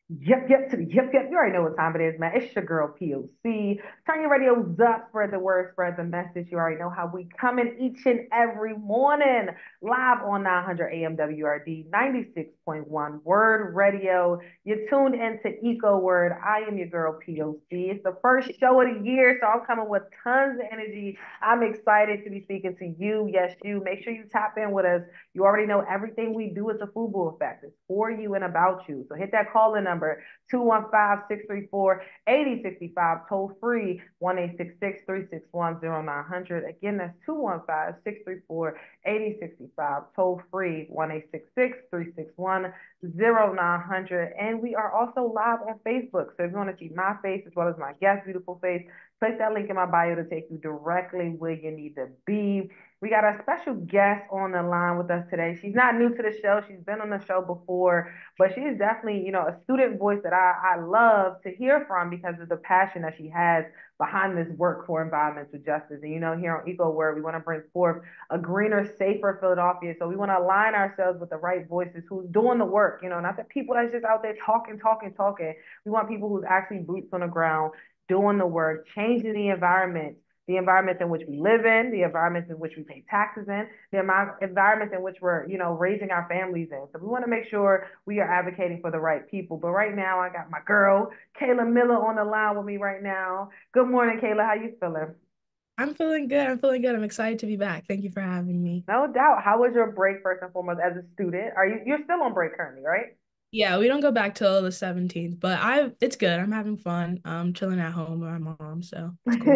Yep, to the yep. You already know what time it is, man. It's your girl P.O.C. Turn your radios up, spread the word, spread the message. You already know how we come in each and every morning, live on 900 AM WRD 96.1 Word Radio. You're tuned into Eco Word. I am your girl P.O.C. It's the first show of the year, so I'm coming with tons of energy. I'm excited to be speaking to you. Yes, you. Make sure you tap in with us. You already know everything we do is a FUBU effect. It's for you and about you. So hit that calling number 215-634-8065, toll free 1-866-361-0900. Again, that's 215-634-8065, toll free 1-866-361-0900. And we are also live on Facebook. So if you want to see my face as well as my guest beautiful face, click that link in my bio to take you directly where you need to be. We got a special guest on the line with us today. She's not new to the show. She's been on the show before, but she is definitely, a student voice that I love to hear from because of the passion that she has behind this work for environmental justice. And here on Eco Word, we want to bring forth a greener, safer Philadelphia. So we want to align ourselves with the right voices who's doing the work, not the people that's just out there talking. We want people who's actually boots on the ground, doing the work, changing the environment in which we live in, the environment in which we pay taxes in, the environment in which we're, raising our families in. So we want to make sure we are advocating for the right people. But right now, I got my girl, Kayla Miller, on the line with me right now. Good morning, Kayla. How you feeling? I'm feeling good. I'm feeling good. I'm excited to be back. Thank you for having me. No doubt. How was your break, first and foremost, as a student? You're still on break currently, right? Yeah, we don't go back till the 17th, but it's good. I'm having fun. Chilling at home with my mom, so it's cool.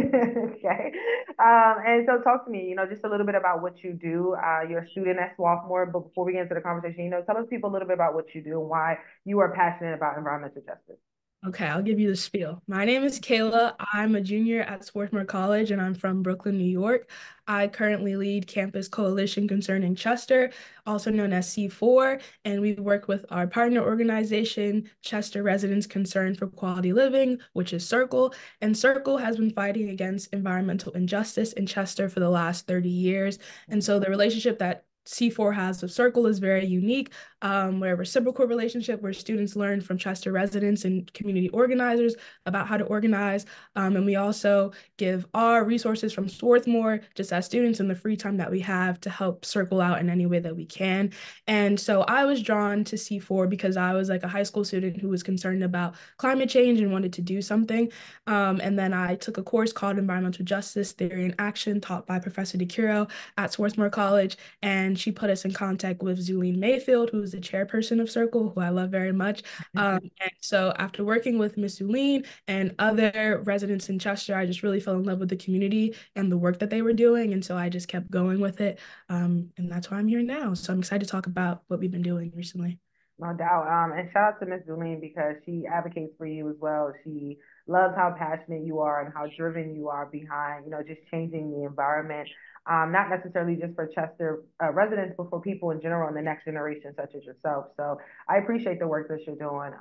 Okay. And so talk to me, just a little bit about what you do. You're a student at Swarthmore, but before we get into the conversation, tell us people a little bit about what you do and why you are passionate about environmental justice. Okay, I'll give you the spiel. My name is Kayla. I'm a junior at Swarthmore College and I'm from Brooklyn, New York. I currently lead Campus Coalition Concerning Chester, also known as C4, and we work with our partner organization, Chester Residents Concerned for Quality Living, which is Circle. And Circle has been fighting against environmental injustice in Chester for the last 30 years. And so the relationship that C4 has with Circle is very unique. We're a reciprocal relationship where students learn from Chester residents and community organizers about how to organize. And we also give our resources from Swarthmore just as students in the free time that we have to help Circle out in any way that we can. And so I was drawn to C4 because I was like a high school student who was concerned about climate change and wanted to do something. And then I took a course called Environmental Justice Theory and Action taught by Professor DeCuro at Swarthmore College. And she put us in contact with Zuline Mayfield, who's the chairperson of Circle, who I love very much. And so after working with Miss Zuline and other residents in Chester, I just really fell in love with the community and the work that they were doing. And so I just kept going with it. And that's why I'm here now. So I'm excited to talk about what we've been doing recently. No doubt. And shout out to Miss Julene because she advocates for you as well. She loves how passionate you are and how driven you are behind, just changing the environment. Not necessarily just for Chester residents, but for people in general and the next generation, such as yourself. So I appreciate the work that you're doing.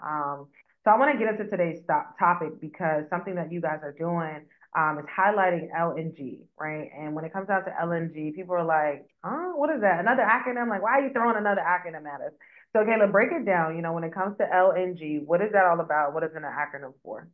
So I want to get into today's topic because something that you guys are doing is highlighting LNG, right? And when it comes down to LNG, people are like, huh, what is that? Another acronym? Like, why are you throwing another acronym at us? So, Kayla, break it down. When it comes to LNG, what is that all about? What is it an acronym for?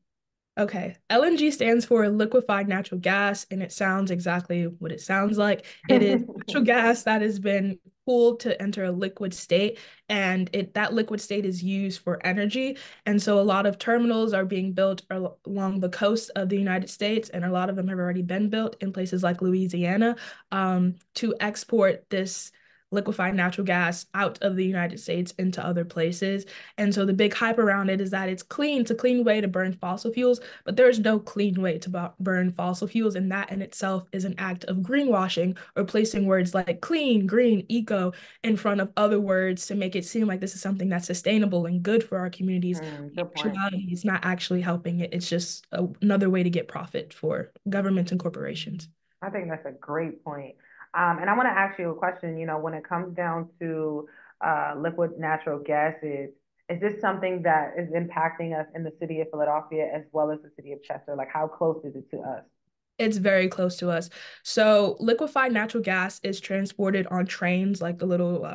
Okay, LNG stands for liquefied natural gas, and it sounds exactly what it sounds like. It is natural gas that has been cooled to enter a liquid state, and that liquid state is used for energy. And so a lot of terminals are being built along the coast of the United States, and a lot of them have already been built in places like Louisiana, to export this liquefied natural gas out of the United States into other places. And so the big hype around it is that it's clean. It's a clean way to burn fossil fuels, but there's no clean way to burn fossil fuels. And that in itself is an act of greenwashing or placing words like clean, green, eco in front of other words to make it seem like this is something that's sustainable and good for our communities. In Good point. actuality, it's not actually helping it. It's just another way to get profit for governments and corporations. I think that's a great point. And I want to ask you a question. When it comes down to liquid natural gases, is this something that is impacting us in the city of Philadelphia as well as the city of Chester? Like, how close is it to us? It's very close to us. So liquefied natural gas is transported on trains, like the little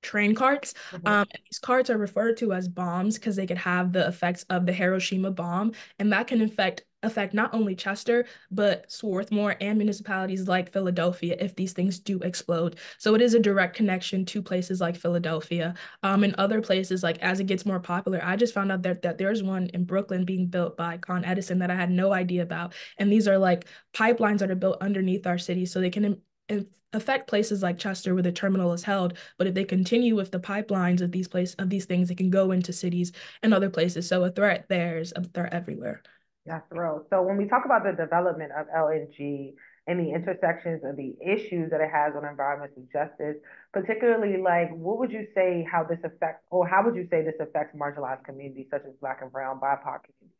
train carts. Mhm. And these carts are referred to as bombs because they could have the effects of the Hiroshima bomb, and that can affect not only Chester but Swarthmore and municipalities like Philadelphia if these things do explode. So it is a direct connection to places like Philadelphia. And other places, like as it gets more popular, I just found out that there's one in Brooklyn being built by Con Edison that I had no idea about. And these are like pipelines that are built underneath our city so they can affect places like Chester where the terminal is held. But if they continue with the pipelines of these things, it can go into cities and other places. So a threat there is a threat everywhere. That's real. So when we talk about the development of LNG and the intersections of the issues that it has on environmental justice, particularly like what would you say how this affects, or how would you say this affects marginalized communities such as Black and Brown BIPOC communities?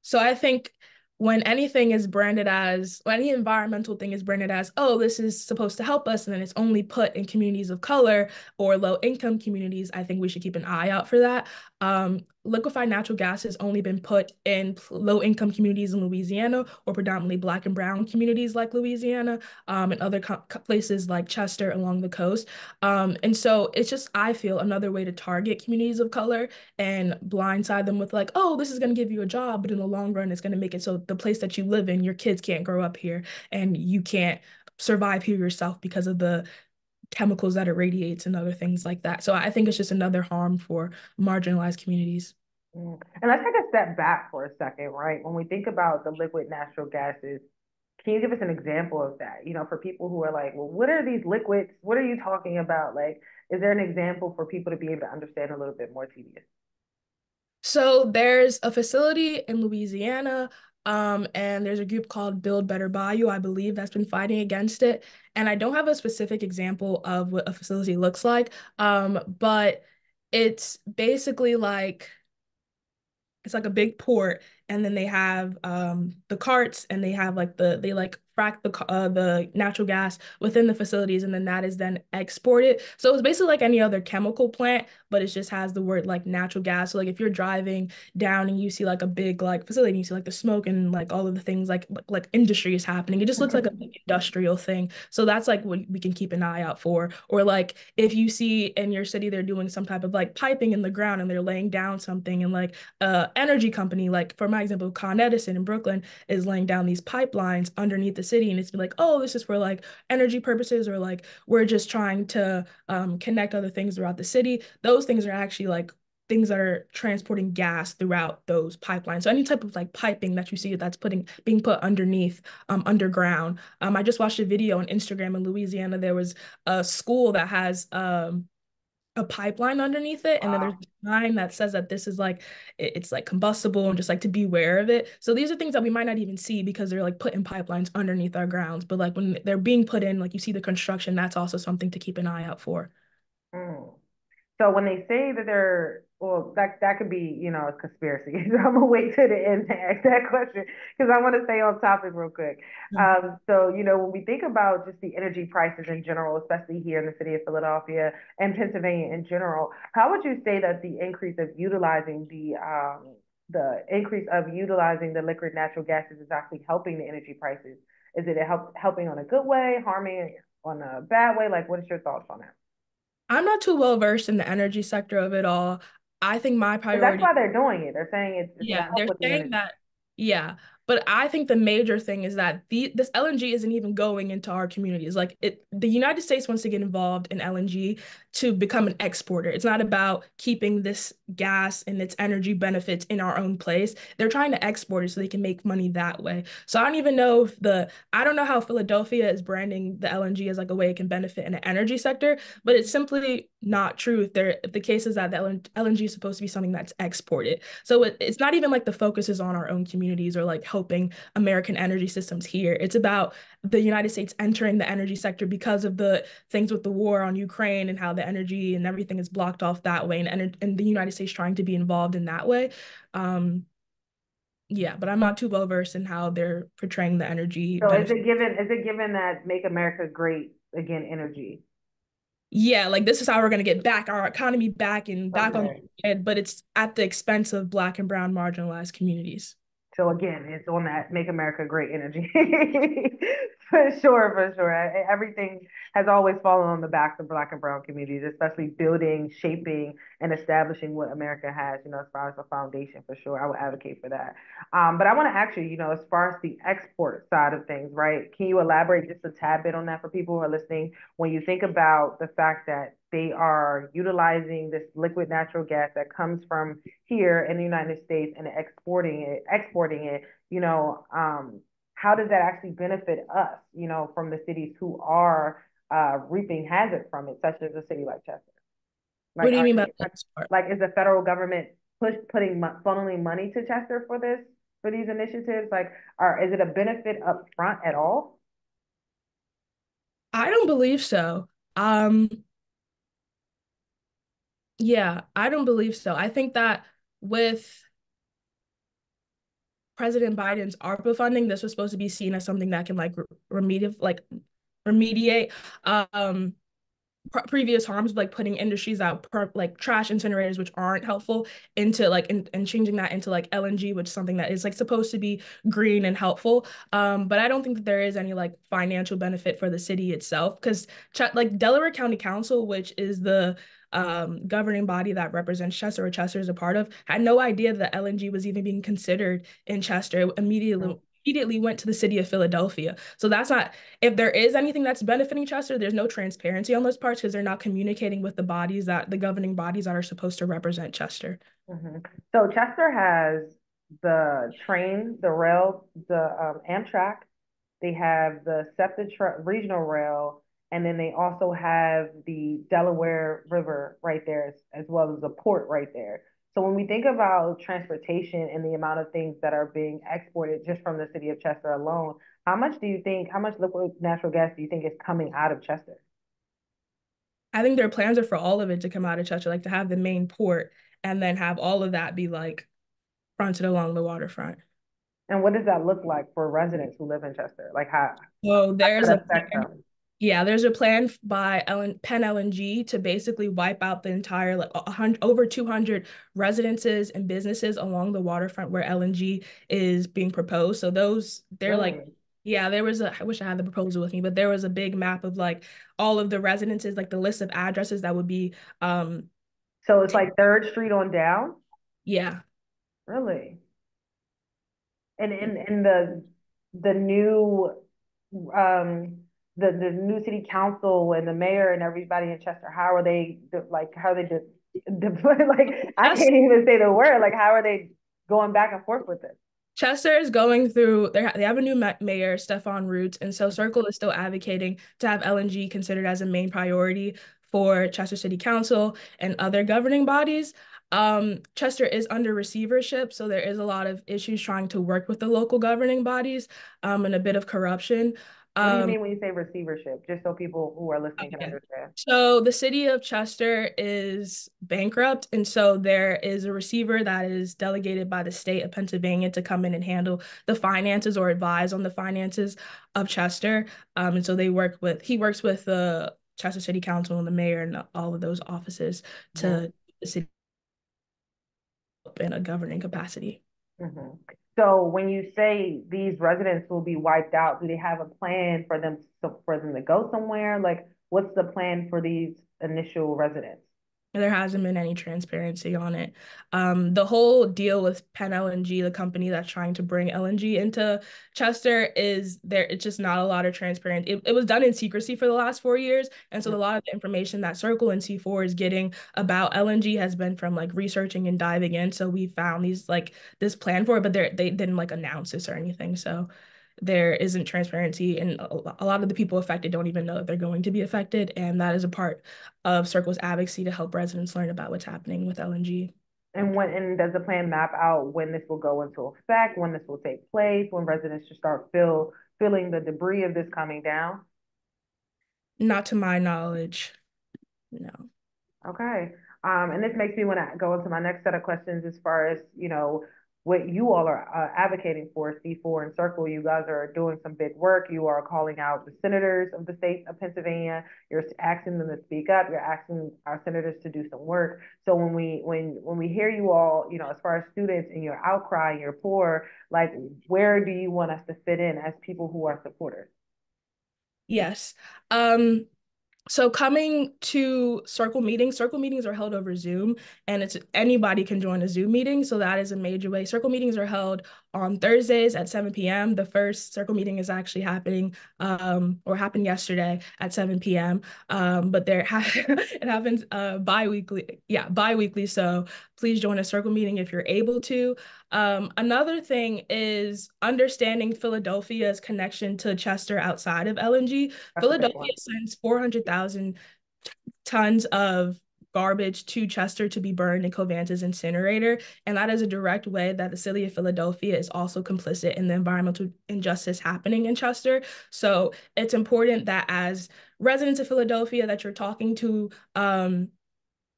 So I think when anything is branded as, when any environmental thing is branded as, oh, this is supposed to help us, and then it's only put in communities of color or low income communities, I think we should keep an eye out for that. Liquefied natural gas has only been put in low income communities in Louisiana or predominantly Black and Brown communities like Louisiana, and other places like Chester along the coast. And so it's just, I feel, another way to target communities of color and blindside them with like, oh, this is going to give you a job, but in the long run, it's going to make it so the place that you live in, your kids can't grow up here and you can't survive here yourself because of the chemicals that it radiates and other things like that. So I think it's just another harm for marginalized communities. And let's take a step back for a second, right? When we think about the liquid natural gases, can you give us an example of that? You know, for people who are like, well, what are these liquids? What are you talking about? Like, is there an example for people to be able to understand a little bit more tedious? So there's a facility in Louisiana, and there's a group called Build Better Bayou, I believe, that's been fighting against it. And I don't have a specific example of what a facility looks like, but it's basically like it's like a big port, and then they have the carts, and they have like they like frack the natural gas within the facilities, and then that is then exported. So it's basically like any other chemical plant, but it just has the word like natural gas. So like if you're driving down and you see like a big like facility and you see like the smoke and like all of the things like industry is happening, it just looks like a big industrial thing. So that's like what we can keep an eye out for. Or like if you see in your city they're doing some type of like piping in the ground and they're laying down something, and like energy company, like for my example, Con Edison in Brooklyn is laying down these pipelines underneath the city, and it's like, oh, this is for like energy purposes, or like we're just trying to connect other things throughout the city. Those things are actually like things that are transporting gas throughout those pipelines. So any type of like piping that you see that's being put underneath underground. I just watched a video on Instagram in Louisiana. There was a school that has a pipeline underneath it, and then there's Wow. a sign that says that this is like it's like combustible and just like to be aware of it. So these are things that we might not even see because they're like put in pipelines underneath our grounds, but like when they're being put in, like you see the construction, that's also something to keep an eye out for. Mm. So when they say that they're, well, that could be, you know, a conspiracy. So I'm gonna wait to the end to ask that question because I want to stay on topic real quick. So you know, when we think about just the energy prices in general, especially here in the city of Philadelphia and Pennsylvania in general, how would you say that the increase of utilizing the liquid natural gases is actually helping the energy prices? Is it helping on a good way, harming on a bad way? Like, what is your thoughts on that? I'm not too well versed in the energy sector of it all. I think my Because that's priority. why they're doing it. They're saying it's to Yeah, help they're with the saying energy. that, yeah. But I think the major thing is that this LNG isn't even going into our communities. Like the United States wants to get involved in LNG to become an exporter. It's not about keeping this gas and its energy benefits in our own place. They're trying to export it so they can make money that way. So I don't even know if I don't know how Philadelphia is branding the LNG as like a way it can benefit in the energy sector, but it's simply not true if the case is that the LNG is supposed to be something that's exported. So it's not even like the focus is on our own communities or like helping American energy systems here. It's about the United States entering the energy sector because of the things with the war on Ukraine and how the energy and everything is blocked off that way, and the United States trying to be involved in that way. Um, yeah, but I'm not too well versed in how they're portraying the energy So benefit. is it given that make America great again energy? Yeah, like this is how we're gonna get back our economy back and back on Okay. the head, but it's at the expense of Black and Brown marginalized communities. So again, it's on that make America great energy. For sure, for sure. Everything has always fallen on the backs of Black and Brown communities, especially building, shaping, and establishing what America has, as far as a foundation, for sure. I would advocate for that. But I want to ask you, as far as the export side of things, right? Can you elaborate just a tad bit on that for people who are listening? When you think about the fact that they are utilizing this liquid natural gas that comes from here in the United States and exporting it, how does that actually benefit us, from the cities who are reaping hazard from it, such as a city like Chester? What Like, do you are mean by they, the next part? like, is the federal government funneling money to Chester for these initiatives? Like, is it a benefit up front at all? I don't believe so. Um, yeah, I don't believe so. I think that with President Biden's ARPA funding, this was supposed to be seen as something that can remediate um previous harms, like putting industries out like trash incinerators, which aren't helpful, into like and changing that into like LNG, which is something that is like supposed to be green and helpful. But I don't think that there is any like financial benefit for the city itself, because like Delaware County Council, which is the governing body that represents Chester, or Chester is a part of, had no idea that LNG was even being considered in Chester. It immediately went to the city of Philadelphia. So that's not, if there is anything that's benefiting Chester, there's no transparency on those parts because they're not communicating with the governing bodies that are supposed to represent Chester. Mm-hmm. So Chester has the train, the rail, the Amtrak. They have the SEPTA regional rail, and then they also have the Delaware River right there, as well as the port right there. So when we think about transportation and the amount of things that are being exported just from the city of Chester alone, how much liquid natural gas do you think is coming out of Chester? I think their plans are for all of it to come out of Chester, like to have the main port and then have all of that be like fronted along the waterfront. And what does that look like for residents who live in Chester? Like So how there's does a that affect plan. them? Yeah, there's a plan by Penn LNG to basically wipe out the entire like over 200 residences and businesses along the waterfront where LNG is being proposed. So those they're like, Really? yeah, I wish I had the proposal with me, but there was a big map of like all of the residences, like the list of addresses that would be um So it's like Third Street on down? yeah. Really? And the new um the new city council and the mayor and everybody in Chester, how are they like how are they like I Chester, can't even say the word. Like how are they going back and forth with this? Chester is going through they have a new mayor, Stefan Roots, and so Circle is still advocating to have LNG considered as a main priority for Chester City Council and other governing bodies. Chester is under receivership, so there is a lot of issues trying to work with the local governing bodies, and a bit of corruption. What do you Um, mean when you say receivership? Just so people who are listening can Okay. understand. So the city of Chester is bankrupt, and so there is a receiver that is delegated by the state of Pennsylvania to come in and handle the finances or advise on the finances of Chester. And so he works with the Chester City Council and the mayor and all of those offices Mhm. to the city in a governing capacity. Hmm. So when you say these residents will be wiped out, do they have a plan for them to go somewhere? Like, what's the plan for these initial residents? There hasn't been any transparency on it. The whole deal with Penn LNG, the company that's trying to bring LNG into Chester, is there. It's just not a lot of transparency. It was done in secrecy for the last 4 years, and so a lot of the information that Circle and C4 is getting about LNG has been from like researching and diving in. So we found this plan for it, but they didn't like announce this or anything. So there isn't transparency, and a lot of the people affected don't even know that they're going to be affected, and that is a part of Circle's advocacy to help residents learn about what's happening with LNG. And does the plan map out when this will go into effect, when this will take place, when residents should start feeling the debris of this coming down? Not to my knowledge, no. Okay. And this makes me want to go into my next set of questions as far as, what you all are advocating for, C4 and Circle. You guys are doing some big work. You are calling out the senators of the state of Pennsylvania. You're asking them to speak up. You're asking our senators to do some work. So when we hear you all, as far as students and your outcry and your pour, like where do you want us to fit in as people who are supporters? Yes. So coming to circle meetings are held over Zoom, and it's anybody can join a Zoom meeting. So that is a major way. Circle meetings are held on Thursdays at 7 p.m. The first circle meeting is actually happening, or happened yesterday at 7 p.m. But it happens bi-weekly. Yeah, bi-weekly. So please join a circle meeting if you're able to. Another thing is understanding Philadelphia's connection to Chester outside of LNG. That's a big Philadelphia one. sends 400,000 tons of garbage to Chester to be burned in Covanta's incinerator. And that is a direct way that the city of Philadelphia is also complicit in the environmental injustice happening in Chester. So it's important that as residents of Philadelphia that you're talking to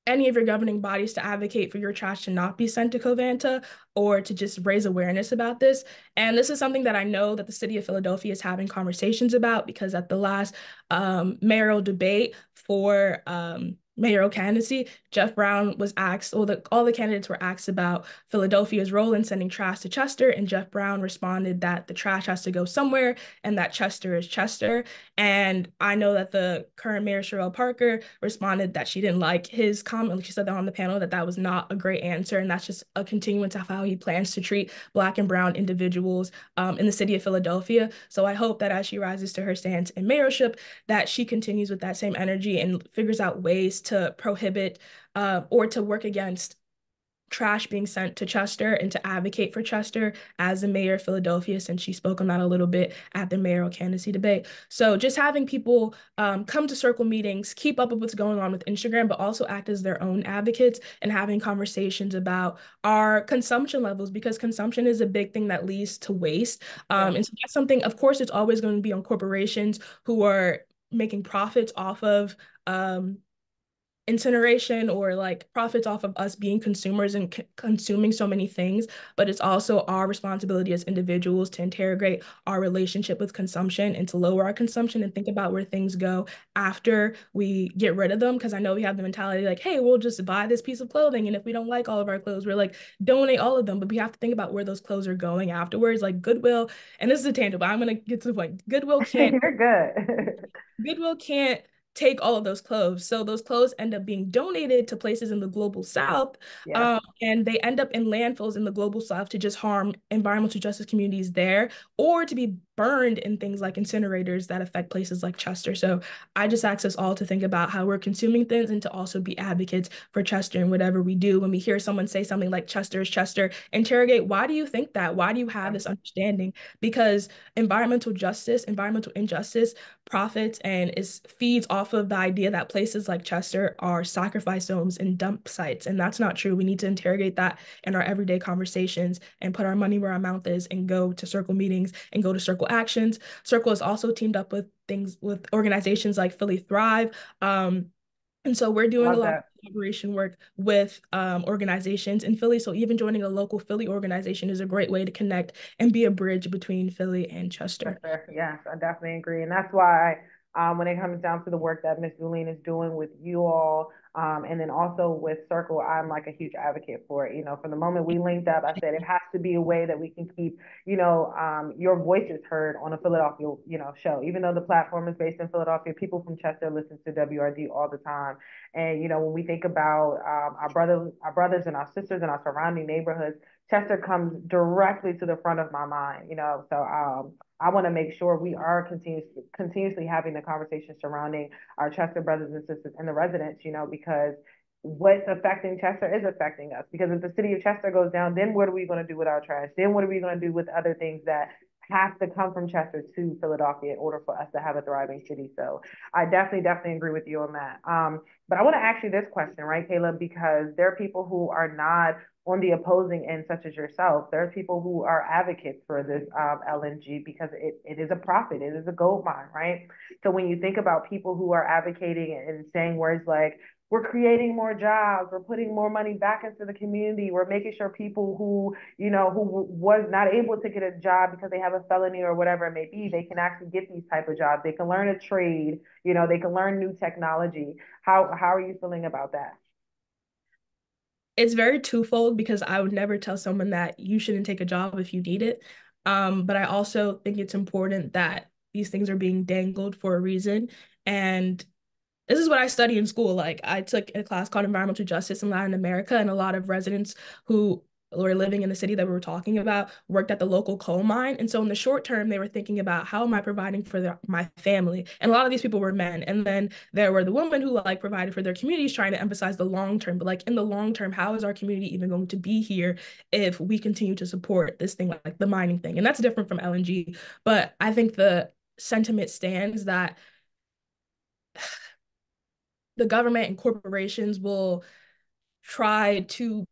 any of your governing bodies to advocate for your trash to not be sent to Covanta or to just raise awareness about this. And this is something that I know that the city of Philadelphia is having conversations about because at the last mayoral debate for mayoral candidacy, Jeff Brown was asked, all the candidates were asked about Philadelphia's role in sending trash to Chester, and Jeff Brown responded that the trash has to go somewhere and that Chester is Chester. And I know that the current mayor, Sherelle Parker, responded that she didn't like his comment. She said that on the panel that that was not a great answer. And that's just a continuance of how he plans to treat Black and Brown individuals in the city of Philadelphia. So I hope that as she rises to her stance in mayorship, that she continues with that same energy and figures out ways to prohibit or to work against trash being sent to Chester and to advocate for Chester as the mayor of Philadelphia, since she spoke on that a little bit at the mayoral candidacy debate. So just having people come to circle meetings, keep up with what's going on with Instagram, but also act as their own advocates and having conversations about our consumption levels, because consumption is a big thing that leads to waste. Yeah. And so that's something, of course, it's always going to be on corporations who are making profits off of incineration or like profits off of us being consumers and consuming so many things, but it's also our responsibility as individuals to interrogate our relationship with consumption and to lower our consumption and think about where things go after we get rid of them. Because I know we have the mentality like, hey, we'll just buy this piece of clothing, and if we don't like all of our clothes, we're like, donate all of them. But we have to think about where those clothes are going afterwards, like Goodwill. And this is a tangent, but I'm gonna get to the point. You're good. Goodwill can't take all of those clothes. So those clothes end up being donated to places in the global south, Yeah. and they end up in landfills in the global south to just harm environmental justice communities there, or to be burned in things like incinerators that affect places like Chester. So I just ask us all to think about how we're consuming things and to also be advocates for Chester in whatever we do. When we hear someone say something like Chester is Chester, interrogate, why do you think that? Why do you have this understanding? Because environmental justice, environmental injustice profits and is feeds off of the idea that places like Chester are sacrifice zones and dump sites. And that's not true. We need to interrogate that in our everyday conversations and put our money where our mouth is and go to circle meetings and go to circle actions. Circle has also teamed up with things with organizations like Philly Thrive. And so we're I doing a love lot of that. collaboration work with organizations in Philly. So even joining a local Philly organization is a great way to connect and be a bridge between Philly and That's Chester. fair. Yes, I definitely agree. And that's why when it comes down to the work that Miss Julene is doing with you all, and then also with Circle, I'm like a huge advocate for it. You know, from the moment we linked up, I said it has to be a way that we can keep, your voices heard on a Philadelphia, show. Even though the platform is based in Philadelphia, people from Chester listen to WRD all the time. And when we think about our brothers and our sisters and our surrounding neighborhoods, Chester comes directly to the front of my mind. So I want to make sure we are continuously having the conversation surrounding our Chester brothers and sisters and the residents, because what's affecting Chester is affecting us. Because if the city of Chester goes down, then what are we going to do with our trash? Then what are we going to do with other things that have to come from Chester to Philadelphia in order for us to have a thriving city? So I definitely agree with you on that. But I want to ask you this question, right, Caleb? Because there are people who are not on the opposing end, such as yourself. There are people who are advocates for this LNG because it is a profit, it is a gold mine, right? So when you think about people who are advocating and saying words like, we're creating more jobs, we're putting more money back into the community, we're making sure people who was not able to get a job because they have a felony or whatever it may be, they can actually get these type of jobs. They can learn a trade, they can learn new technology. How are you feeling about that? It's very twofold because I would never tell someone that you shouldn't take a job if you need it. But I also think it's important that these things are being dangled for a reason. And this is what I study in school. Like I took a class called Environmental Justice in Latin America, and a lot of residents who were living in the city that we were talking about worked at the local coal mine. And so in the short term, they were thinking about how am I providing for my family? And a lot of these people were men. And then there were the women who like provided for their communities, trying to emphasize the long term. But like in the long term, how is our community even going to be here if we continue to support this thing like the mining thing? And that's different from LNG. But I think the sentiment stands that the government and corporations will try to,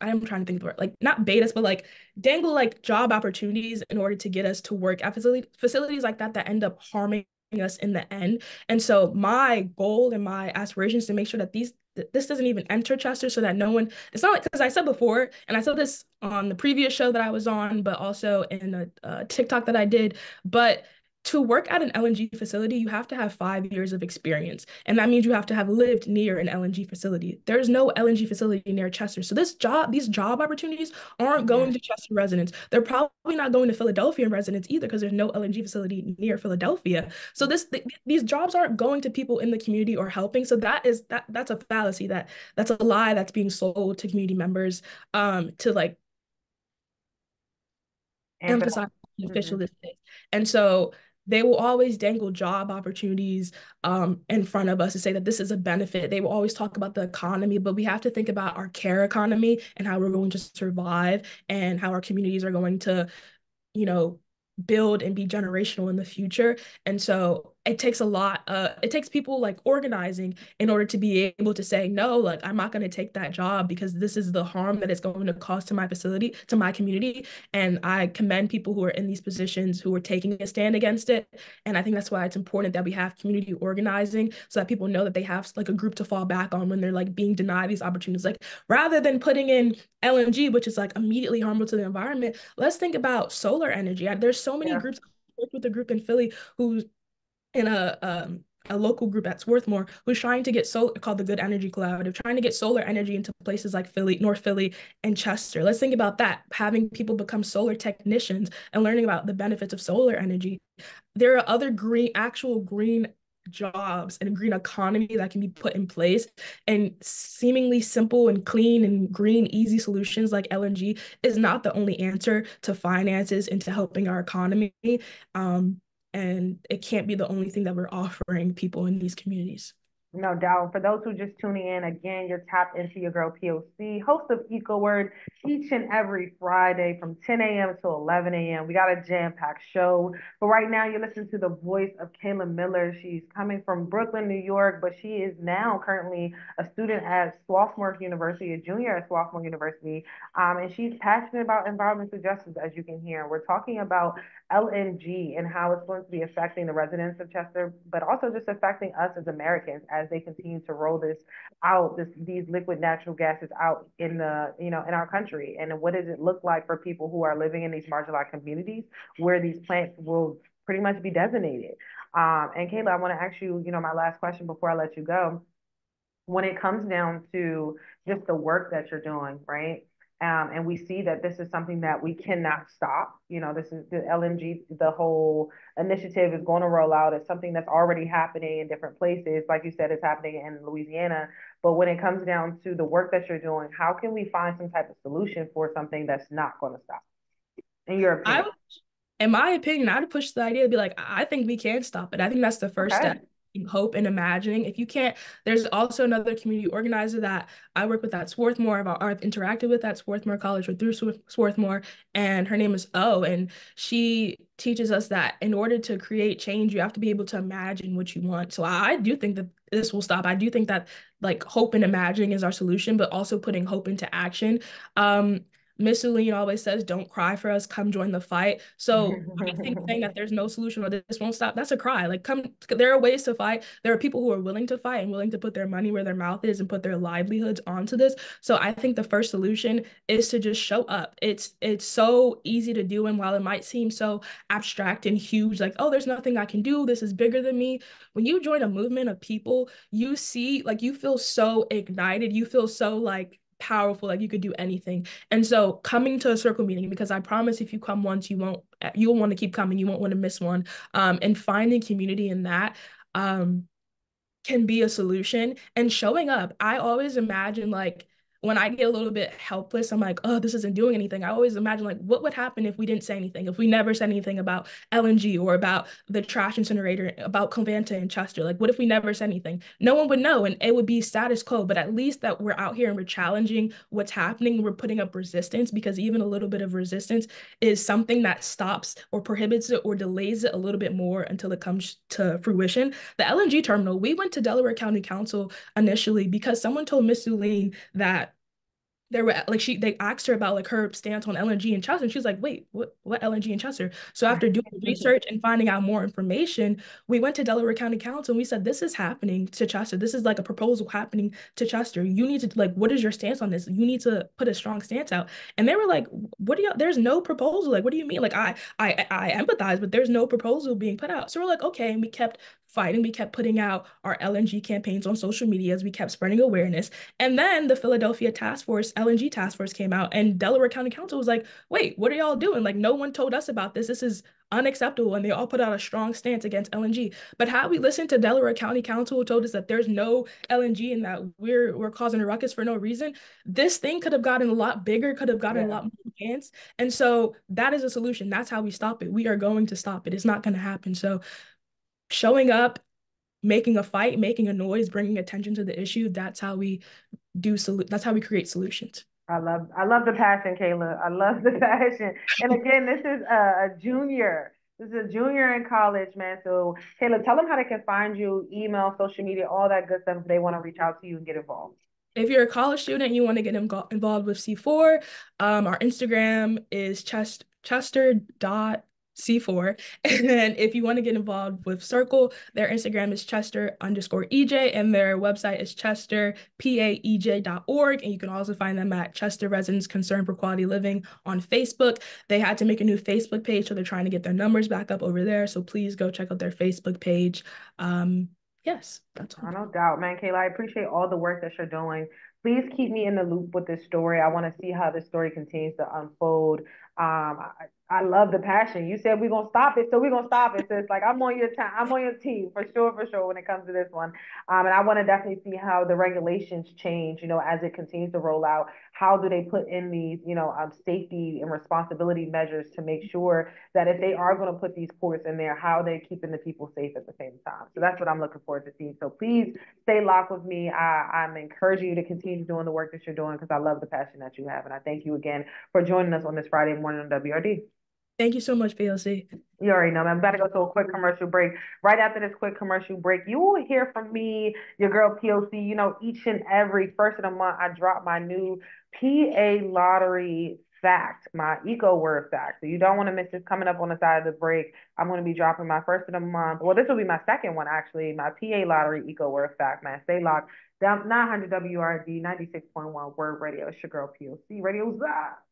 I'm trying to think of the word, like not bait us, but like dangle like job opportunities in order to get us to work at facilities like that end up harming us in the end. And so my goal and my aspiration is to make sure that this doesn't even enter Chester, so that no one, it's not like, because I said before, and I said this on the previous show that I was on, but also in a TikTok that I did, but to work at an LNG facility, you have to have 5 years of experience. And that means you have to have lived near an LNG facility. There's no LNG facility near Chester. So these job opportunities aren't going Mhm. to Chester residents. They're probably not going to Philadelphia residents either, because there's no LNG facility near Philadelphia. So these jobs aren't going to people in the community or helping. So that's a fallacy, that's a lie that's being sold to community members to like Emphasize. emphasize how beneficial Mhm. this is. And so they will always dangle job opportunities in front of us to say that this is a benefit. They will always talk about the economy, but we have to think about our care economy and how we're going to survive and how our communities are going to, you know, build and be generational in the future. And so it takes a lot, it takes people like organizing in order to be able to say, no, like I'm not going to take that job because this is the harm that it's going to cause to my facility, to my community. And I commend people who are in these positions who are taking a stand against it. And I think that's why it's important that we have community organizing so that people know that they have like a group to fall back on when they're like being denied these opportunities. Like rather than putting in LNG, which is like immediately harmful to the environment, let's think about solar energy. There's so many Yeah. groups. I worked with a group in Philly who's in a local group at Swarthmore who's trying to get solar, called the Good Energy Collaborative, trying to get solar energy into places like Philly, North Philly, and Chester. Let's think about that, having people become solar technicians and learning about the benefits of solar energy. There are other actual green jobs and a green economy that can be put in place, and seemingly simple and clean and green easy solutions like LNG is not the only answer to finances and to helping our economy. um, and it can't be the only thing that we're offering people in these communities. No doubt. For those who just tuning in, again, you're tapped into your girl P.O.C, host of EcoWord, each and every Friday from 10 a.m. to 11 a.m. We got a jam-packed show. But right now, you're listening to the voice of Kayla Miller. She's coming from Brooklyn, New York, but she is now currently a student at Swarthmore University, a junior at Swarthmore University. And she's passionate about environmental justice, as you can hear. We're talking about LNG and how it's going to be affecting the residents of Chester, but also just affecting us as Americans as they continue to roll this out, these liquid natural gases out in in our country. And what does it look like for people who are living in these marginalized communities where these plants will pretty much be designated? And Kayla, I want to ask you, my last question before I let you go. When it comes down to just the work that you're doing, right? And we see that this is something that we cannot stop. This is the LNG, the whole initiative is going to roll out. It's something that's already happening in different places. Like you said, it's happening in Louisiana. But when it comes down to the work that you're doing, how can we find some type of solution for something that's not going to stop, in your I opinion? In my opinion, I'd push the idea to be like, I think we can stop it. I think that's the first Okay. step. Hope and imagining. If you can't, there's also another community organizer that I work with at Swarthmore, I've interacted with at Swarthmore College or through Swarthmore, and her name is O. And she teaches us that in order to create change, you have to be able to imagine what you want. So I do think that this will stop. I do think that like hope and imagining is our solution, but also putting hope into action. Miss Aline always says, don't cry for us, come join the fight. So I think saying that there's no solution or this won't stop, that's a cry. Like, come, there are ways to fight. There are people who are willing to fight and willing to put their money where their mouth is and put their livelihoods onto this. So I think the first solution is to just show up. It's so easy to do. And while it might seem so abstract and huge, like, oh, there's nothing I can do, this is bigger than me. When you join a movement of people, you see, like, you feel so ignited. You feel so like powerful, like you could do anything. And so coming to a circle meeting, because I promise if you come once, you'll want to keep coming, you won't want to miss one. And finding community in that can be a solution. And showing up, I always imagine like when I get a little bit helpless, I'm like, oh, this isn't doing anything. I always imagine like what would happen if we didn't say anything, if we never said anything about LNG or about the trash incinerator, about Covanta and Chester. Like, what if we never said anything? No one would know and it would be status quo. But at least that we're out here and we're challenging what's happening. We're putting up resistance, because even a little bit of resistance is something that stops or prohibits it or delays it a little bit more until it comes to fruition. The LNG terminal, we went to Delaware County Council initially because someone told Miss Sulene that there were like they asked her about like her stance on LNG in Chester, and she was like, wait, what LNG in Chester? So after doing research and finding out more information, we went to Delaware County Council and we said, this is happening to Chester. This is like a proposal happening to Chester. You need to like, what is your stance on this? You need to put a strong stance out. And they were like, what do you, there's no proposal. Like, what do you mean? Like I empathize, but there's no proposal being put out. So we're like, okay. And we kept fighting. We kept putting out our LNG campaigns on social media as we kept spreading awareness. And then the Philadelphia Task Force, LNG Task Force came out, and Delaware County Council was like, wait, what are y'all doing? Like, no one told us about this. This is unacceptable. And they all put out a strong stance against LNG. But had we listened to Delaware County Council, who told us that there's no LNG and that we're causing a ruckus for no reason, this thing could have gotten a lot bigger, could have gotten a lot more advanced. And so that is a solution. That's how we stop it. We are going to stop it. It's not going to happen. So showing up, making a fight, making a noise, bringing attention to the issue, that's how we create solutions. I love the passion, Kayla. I love the passion. And again, this is a junior. This is a junior in college, man. So, Kayla, tell them how they can find you, email, social media, all that good stuff if they want to reach out to you and get involved. If you're a college student and you want to get involved with C4, our Instagram is chester.c4. And then if you want to get involved with Circle, their Instagram is chester_EJ, and their website is chesterpaej.org. And you can also find them at Chester Residents Concern for Quality Living on Facebook. They had to make a new Facebook page, so they're trying to get their numbers back up over there. So please go check out their Facebook page. Yes, that's all. No doubt, man. Kayla, I appreciate all the work that you're doing. Please keep me in the loop with this story. I want to see how this story continues to unfold. I love the passion. You said we're gonna stop it, so we're gonna stop it. So it's like I'm on your time. I'm on your team for sure when it comes to this one. And I want to definitely see how the regulations change, as it continues to roll out. How do they put in these, safety and responsibility measures to make sure that if they are going to put these ports in there, how they're keeping the people safe at the same time. So that's what I'm looking forward to seeing. So please stay locked with me. I'm encouraging you to continue doing the work that you're doing because I love the passion that you have. And I thank you again for joining us on this Friday morning on WRD. Thank you so much, P.O.C. You already know, man. I'm about to go to a quick commercial break. Right after this quick commercial break, you will hear from me, your girl P.O.C. Each and every first of the month, I drop my new PA lottery fact, my eco word fact. So you don't want to miss this coming up on the side of the break. I'm going to be dropping my first of the month. Well, this will be my second one, actually, my PA lottery eco word fact, man. Stay locked. Down 900 WRD 96.1 Word Radio. It's your girl P.O.C. Radio's up.